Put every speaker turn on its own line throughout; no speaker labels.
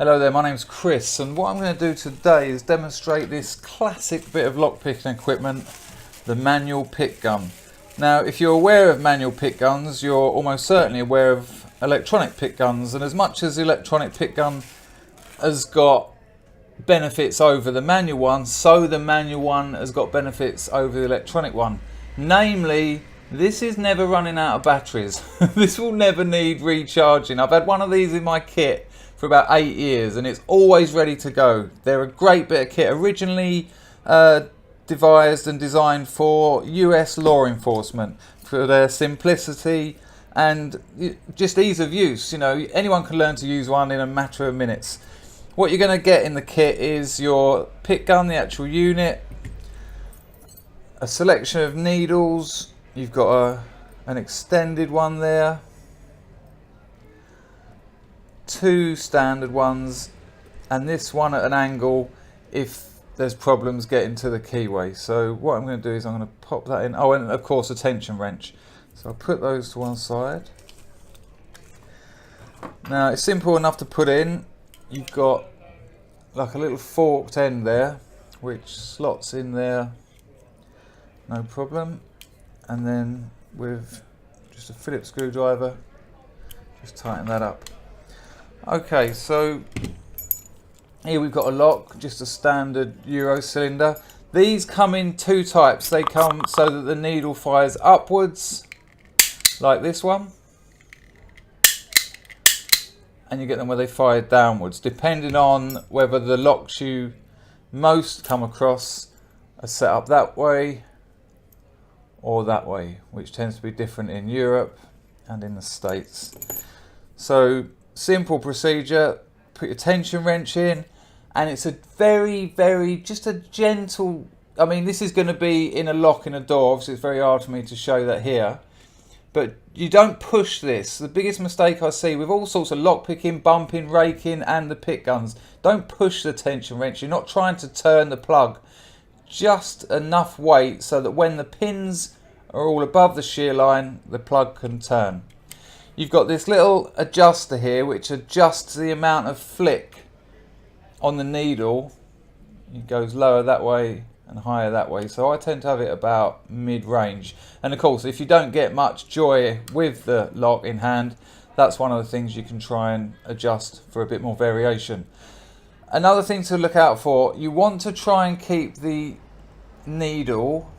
Hello there, my name's Chris, and what I'm going to do today is demonstrate this classic bit of lockpicking equipment, the manual pick gun. Now, if you're aware of manual pick guns, you're almost certainly aware of electronic pick guns, and as much as the electronic pick gun has got benefits over the manual one, so the manual one has got benefits over the electronic one. Namely, this is never running out of batteries. This will never need recharging. I've had one of these in my kit for about 8 years and it's always ready to go. They're a great bit of kit, originally devised and designed for US law enforcement, for their simplicity and just ease of use. You know, anyone can learn to use one in a matter of minutes. What you're going to get in the kit is your pick gun, the actual unit, a selection of needles. You've got an extended one there, 2 standard ones, and this one at an angle if there's problems getting to the keyway. So what I'm going to do is I'm going to pop that in. Oh, and of course a tension wrench. So I'll put those to one side. Now it's simple enough to put in. You've got like a little forked end there which slots in there, no problem. And then with just a Phillips screwdriver, just tighten that up. Okay, so here we've got a lock, just a standard Euro cylinder. These come in 2 types. They come so that the needle fires upwards, like this one, and you get them where they fire downwards, depending on whether the locks you most come across are set up that way or that way, which tends to be different in Europe and in the States. So simple procedure, put your tension wrench in, and it's a very just a gentle, I mean this is going to be in a lock in a door, obviously it's very hard for me to show that here, but you don't push this. The biggest mistake I see with all sorts of lock picking, bumping, raking and the pick guns, don't push the tension wrench. You're not trying to turn the plug, just enough weight so that when the pins are all above the shear line, the plug can turn. You've got this little adjuster here which adjusts the amount of flick on the needle. It goes lower that way and higher that way, so I tend to have it about mid-range. And of course, if you don't get much joy with the lock in hand, that's one of the things you can try and adjust for a bit more variation. Another thing to look out for, you want to try and keep the needle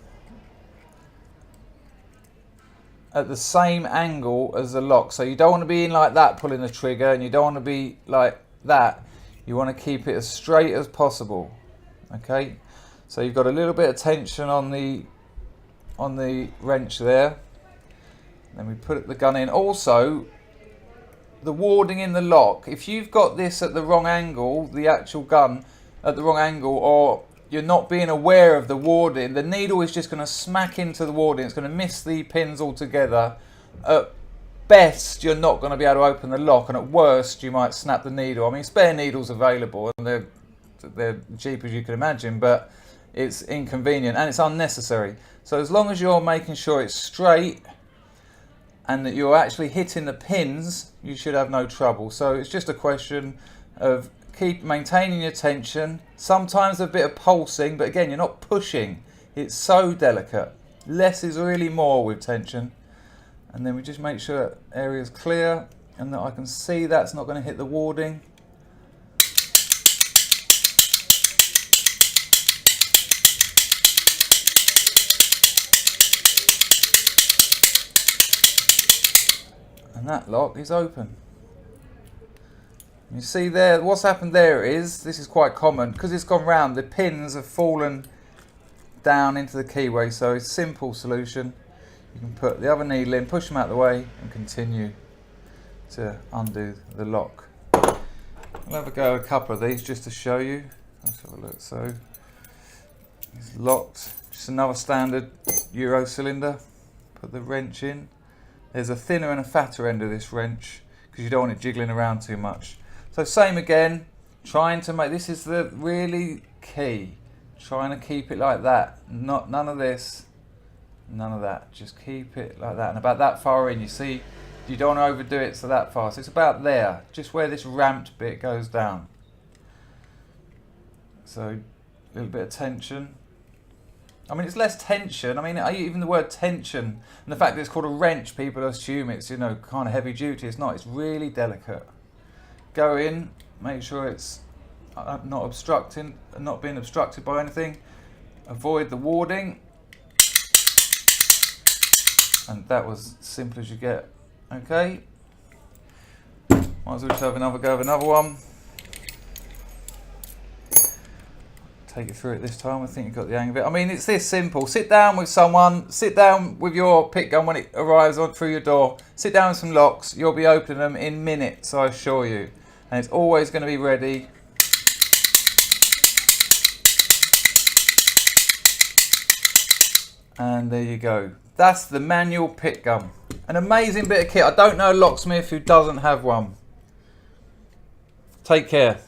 at the same angle as the lock. So you don't want to be in like that pulling the trigger, and you don't want to be like that. You want to keep it as straight as possible. Okay, so you've got a little bit of tension on the wrench there. Then we put the gun in. Also, the warding in the lock, if you've got this at the wrong angle, the actual gun at the wrong angle, or you're not being aware of the warding, the needle is just going to smack into the warding. It's going to miss the pins altogether. At best, you're not going to be able to open the lock, and at worst, you might snap the needle. I mean, spare needles available, and they're cheap as you can imagine, but it's inconvenient and it's unnecessary. So as long as you're making sure it's straight and that you're actually hitting the pins, you should have no trouble. So it's just a question of keep maintaining your tension, sometimes a bit of pulsing, but again, you're not pushing. It's so delicate. Less is really more with tension. And then we just make sure that area is clear and that I can see that's not going to hit the warding. And that lock is open. You see there, what's happened there is, this is quite common, because it's gone round, the pins have fallen down into the keyway, so it's a simple solution. You can put the other needle in, push them out of the way, and continue to undo the lock. I'll have a go at a couple of these just to show you. Let's have a look. So, it's locked, just another standard Euro cylinder. Put the wrench in. There's a thinner and a fatter end of this wrench, because you don't want it jiggling around too much. So same again, trying to make, this is the really key, trying to keep it like that, none of this, none of that, just keep it like that, and about that far in, you see, you don't want to overdo it so that far, so it's about there, just where this ramped bit goes down. So a little bit of tension. I mean, it's less tension. I mean, even the word tension and the fact that it's called a wrench, people assume it's, you know, kind of heavy duty. It's not. It's really delicate. Go in, make sure it's not obstructing, not being obstructed by anything. Avoid the warding. And that was as simple as you get. Okay. Might as well just have another go of another one. Take you through it this time. I think you've got the hang of it. I mean, it's this simple. Sit down with someone. Sit down with your pick gun when it arrives on through your door. Sit down with some locks. You'll be opening them in minutes, I assure you. And it's always going to be ready. And there you go. That's the manual pick gun. An amazing bit of kit. I don't know a locksmith who doesn't have one. Take care.